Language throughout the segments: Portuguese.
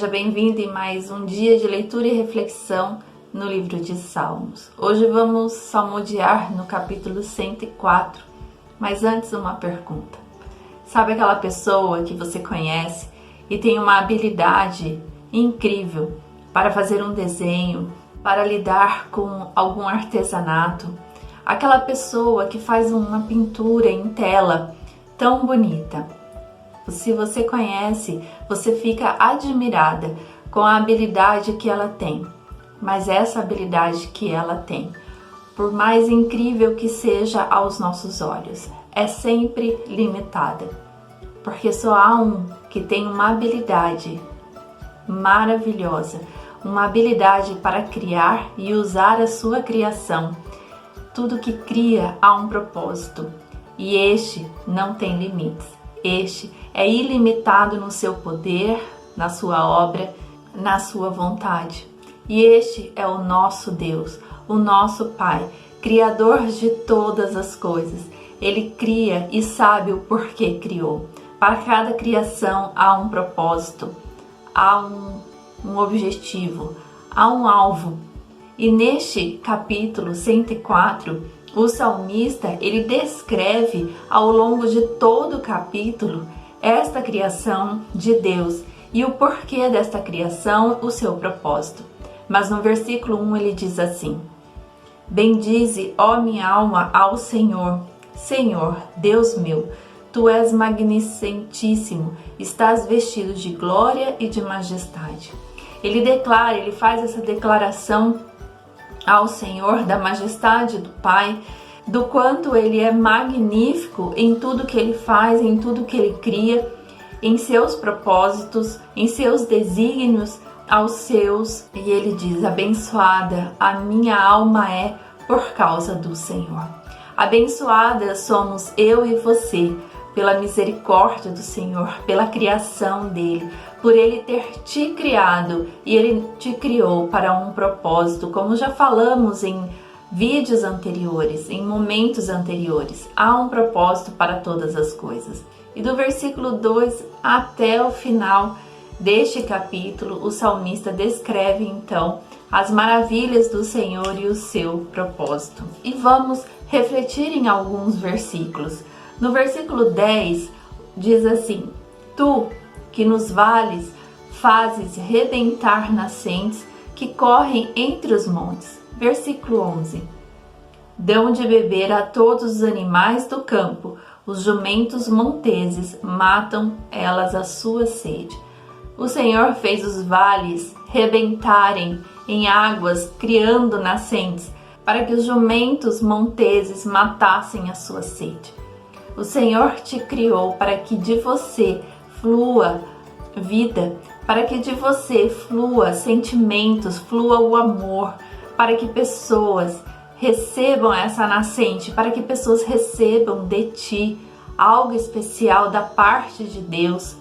Seja bem-vindo em mais um dia de leitura e reflexão no livro de Salmos. Hoje vamos salmodiar no capítulo 104, mas antes uma pergunta. Sabe aquela pessoa que você conhece e tem uma habilidade incrível para fazer um desenho, para lidar com algum artesanato? Aquela pessoa que faz uma pintura em tela tão bonita. Se você conhece, você fica admirada com a habilidade que ela tem. Mas essa habilidade que ela tem, por mais incrível que seja aos nossos olhos, é sempre limitada. Porque só há um que tem uma habilidade maravilhosa, uma habilidade para criar e usar a sua criação. Tudo que cria há um propósito, e este não tem limites. Este é ilimitado no seu poder, na sua obra, na sua vontade. E este é o nosso Deus, o nosso Pai, Criador de todas as coisas. Ele cria e sabe o porquê criou. Para cada criação há um propósito, há um objetivo, há um alvo. E neste capítulo 104, o salmista, ele descreve ao longo de todo o capítulo esta criação de Deus e o porquê desta criação, o seu propósito. Mas no versículo 1 ele diz assim: Bendize, ó minha alma, ao Senhor. Senhor, Deus meu, Tu és magnificentíssimo, estás vestido de glória e de majestade. Ele declara, ele faz essa declaração ao Senhor da majestade do Pai, do quanto Ele é magnífico em tudo que Ele faz, em tudo que Ele cria, em seus propósitos, em seus desígnios aos seus. E Ele diz: abençoada a minha alma é por causa do Senhor. Abençoada somos eu e você pela misericórdia do Senhor, pela criação dEle, por Ele ter te criado, e Ele te criou para um propósito, como já falamos em vídeos anteriores, em momentos anteriores. Há um propósito para todas as coisas. E do versículo 2 até o final deste capítulo, o salmista descreve então as maravilhas do Senhor e o seu propósito. E vamos refletir em alguns versículos. No versículo 10 diz assim: Tu que nos vales fazes rebentar nascentes que correm entre os montes. Versículo 11. Dão de beber a todos os animais do campo, os jumentos monteses matam elas a sua sede. O Senhor fez os vales rebentarem em águas, criando nascentes, para que os jumentos monteses matassem a sua sede. O Senhor te criou para que de você flua vida, para que de você flua sentimentos, flua o amor, para que pessoas recebam essa nascente, para que pessoas recebam de ti algo especial da parte de Deus.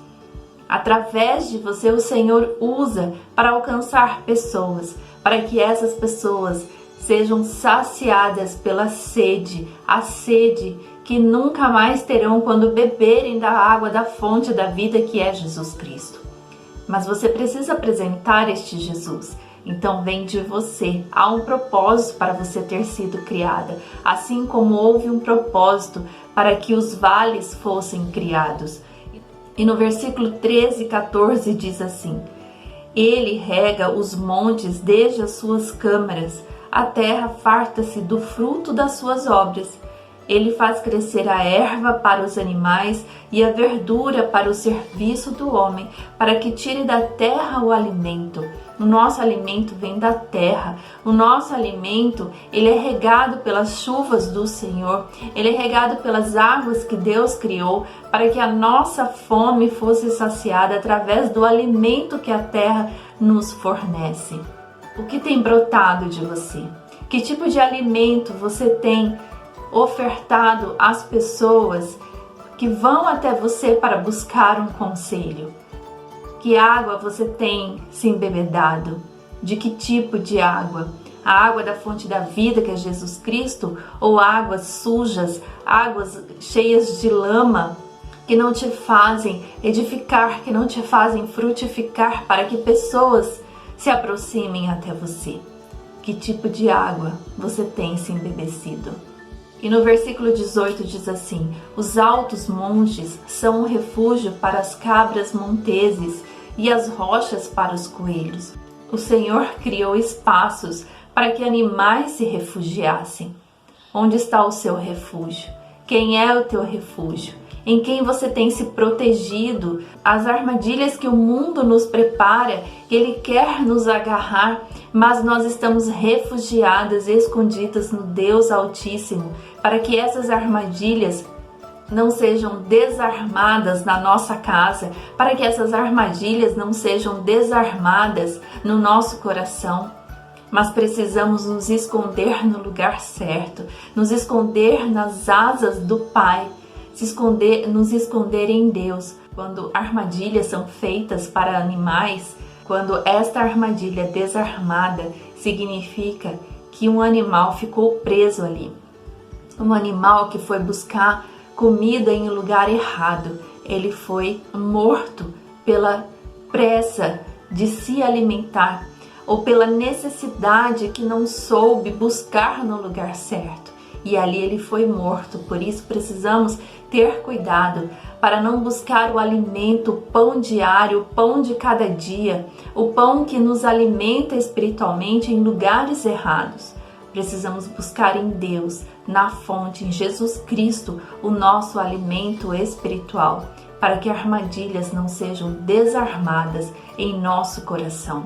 Através de você, o Senhor usa para alcançar pessoas, para que essas pessoas sejam saciadas pela sede, a sede que nunca mais terão quando beberem da água da fonte da vida, que é Jesus Cristo. Mas você precisa apresentar este Jesus. Então vem de você. Há um propósito para você ter sido criada, assim como houve um propósito para que os vales fossem criados. E no versículo 13 e 14 diz assim: Ele rega os montes desde as suas câmaras, a terra farta-se do fruto das suas obras. Ele faz crescer a erva para os animais e a verdura para o serviço do homem, para que tire da terra o alimento. O nosso alimento vem da terra. O nosso alimento, ele é regado pelas chuvas do Senhor. Ele é regado pelas águas que Deus criou, para que a nossa fome fosse saciada através do alimento que a terra nos fornece. O que tem brotado de você? Que tipo de alimento você tem ofertado às pessoas que vão até você para buscar um conselho? Que água você tem se embebedado? De que tipo de água? A água da fonte da vida, que é Jesus Cristo, ou águas sujas, águas cheias de lama, que não te fazem edificar, que não te fazem frutificar para que pessoas se aproximem até você? Que tipo de água você tem se embebecido? E no versículo 18 diz assim: os altos montes são um refúgio para as cabras monteses e as rochas para os coelhos. O Senhor criou espaços para que animais se refugiassem. Onde está o seu refúgio? Quem é o teu refúgio? Em quem você tem se protegido? As armadilhas que o mundo nos prepara, que ele quer nos agarrar, mas nós estamos refugiadas, escondidas no Deus Altíssimo, para que essas armadilhas não sejam desarmadas na nossa casa, para que essas armadilhas não sejam desarmadas no nosso coração. Mas precisamos nos esconder no lugar certo, nos esconder nas asas do Pai, nos esconder em Deus. Quando armadilhas são feitas para animais, quando esta armadilha é desarmada, significa que um animal ficou preso ali. Um animal que foi buscar comida em um lugar errado, ele foi morto pela pressa de se alimentar ou pela necessidade que não soube buscar no lugar certo. E ali ele foi morto. Por isso precisamos ter cuidado para não buscar o alimento, o pão diário, o pão de cada dia, o pão que nos alimenta espiritualmente em lugares errados. Precisamos buscar em Deus, na fonte, em Jesus Cristo, o nosso alimento espiritual, para que armadilhas não sejam desarmadas em nosso coração.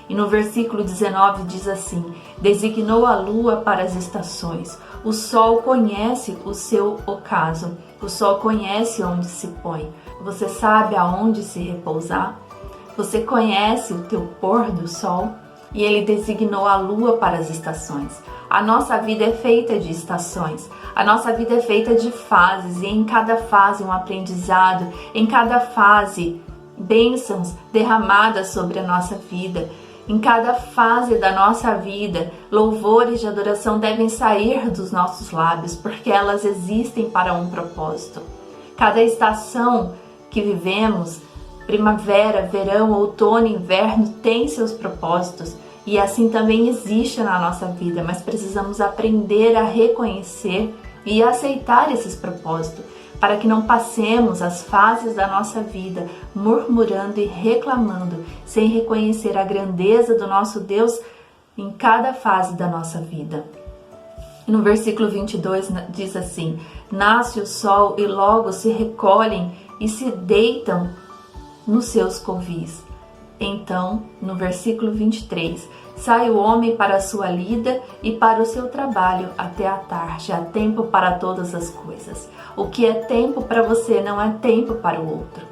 E no versículo 19 diz assim: designou a lua para as estações, o sol conhece o seu ocaso, o sol conhece onde se põe. Você sabe aonde se repousar? Você conhece o teu pôr do sol? E ele designou a lua para as estações. A nossa vida é feita de estações, a nossa vida é feita de fases, e em cada fase um aprendizado, em cada fase bênçãos derramadas sobre a nossa vida. Em cada fase da nossa vida, louvores de adoração devem sair dos nossos lábios, porque elas existem para um propósito. Cada estação que vivemos, primavera, verão, outono, inverno, tem seus propósitos, e assim também existe na nossa vida, mas precisamos aprender a reconhecer e aceitar esses propósitos, para que não passemos as fases da nossa vida murmurando e reclamando, sem reconhecer a grandeza do nosso Deus em cada fase da nossa vida. No versículo 22 diz assim: nasce o sol e logo se recolhem e se deitam nos seus covis. Então, no versículo 23, sai o homem para a sua lida e para o seu trabalho até a tarde. Há tempo para todas as coisas. O que é tempo para você não é tempo para o outro.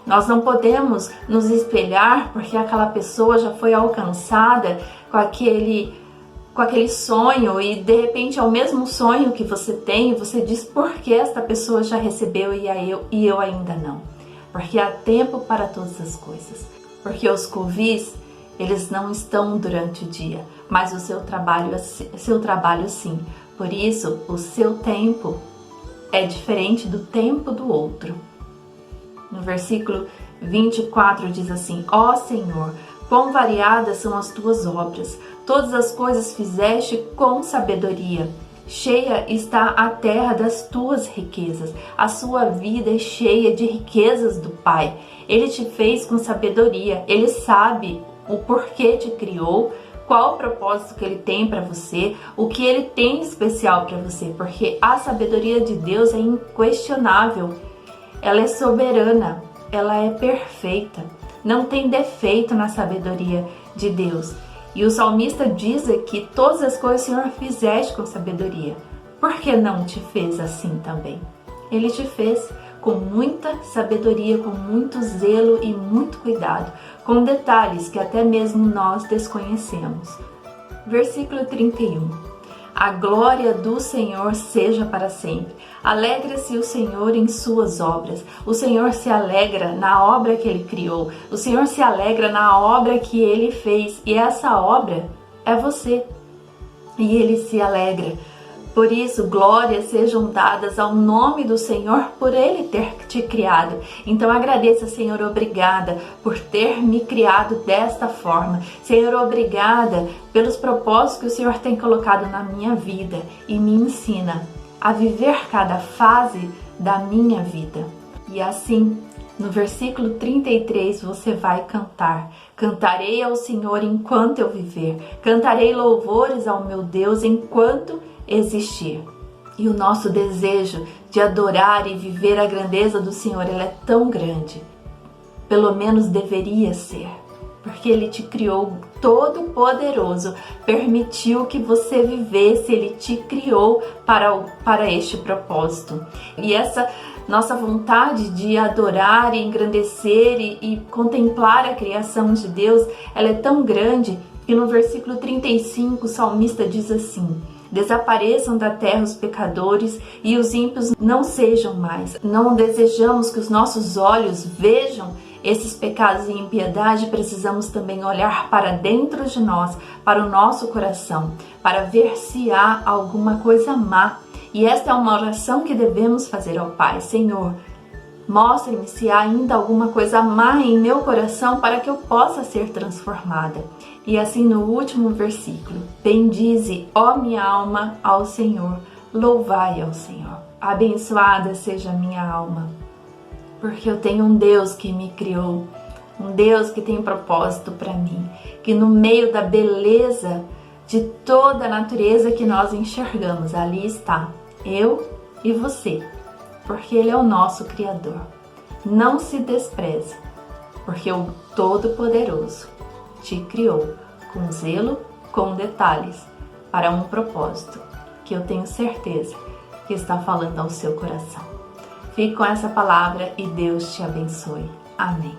Nós não podemos nos espelhar porque aquela pessoa já foi alcançada com aquele sonho, e de repente é o mesmo sonho que você tem, e você diz: por que esta pessoa já recebeu e eu ainda não? Porque há tempo para todas as coisas. Porque os covis, eles não estão durante o dia, mas o seu trabalho sim. Por isso, o seu tempo é diferente do tempo do outro. No versículo 24 diz assim: ó Senhor, quão variadas são as tuas obras, todas as coisas fizeste com sabedoria. Cheia está a terra das tuas riquezas, a sua vida é cheia de riquezas do Pai. Ele te fez com sabedoria, ele sabe o porquê te criou, qual o propósito que ele tem para você, o que ele tem de especial para você, porque a sabedoria de Deus é inquestionável, ela é soberana, ela é perfeita, não tem defeito na sabedoria de Deus. E o salmista diz aqui: todas as coisas o Senhor fizeste com sabedoria. Por que não te fez assim também? Ele te fez com muita sabedoria, com muito zelo e muito cuidado, com detalhes que até mesmo nós desconhecemos. Versículo 31. A glória do Senhor seja para sempre. Alegra-se o Senhor em suas obras. O Senhor se alegra na obra que Ele criou. O Senhor se alegra na obra que Ele fez. E essa obra é você. E Ele se alegra Por isso, glórias sejam dadas ao nome do Senhor por Ele ter te criado. Então agradeça, Senhor, obrigada por ter me criado desta forma. Senhor, obrigada pelos propósitos que o Senhor tem colocado na minha vida e me ensina a viver cada fase da minha vida. E assim, no versículo 33, você vai cantar: cantarei ao Senhor enquanto eu viver, cantarei louvores ao meu Deus enquanto existir. E o nosso desejo de adorar e viver a grandeza do Senhor, ele é tão grande, pelo menos deveria ser, porque Ele te criou todo poderoso, permitiu que você vivesse, Ele te criou para este propósito. E essa nossa vontade de adorar e engrandecer e contemplar a criação de Deus, ela é tão grande que no versículo 35 o salmista diz assim: desapareçam da terra os pecadores e os ímpios não sejam mais. Não desejamos que os nossos olhos vejam esses pecados e impiedade. Precisamos também olhar para dentro de nós, para o nosso coração, para ver se há alguma coisa má. E esta é uma oração que devemos fazer ao Pai: Senhor, mostre-me se há ainda alguma coisa má em meu coração para que eu possa ser transformada. E assim no último versículo: bendize, ó minha alma, ao Senhor, louvai ao Senhor. Abençoada seja a minha alma, porque eu tenho um Deus que me criou, um Deus que tem propósito para mim, que no meio da beleza de toda a natureza que nós enxergamos, ali está eu e você, porque Ele é o nosso Criador. Não se despreze, porque o Todo-Poderoso te criou com zelo, com detalhes, para um propósito que eu tenho certeza que está falando ao seu coração. Fique com essa palavra e Deus te abençoe. Amém.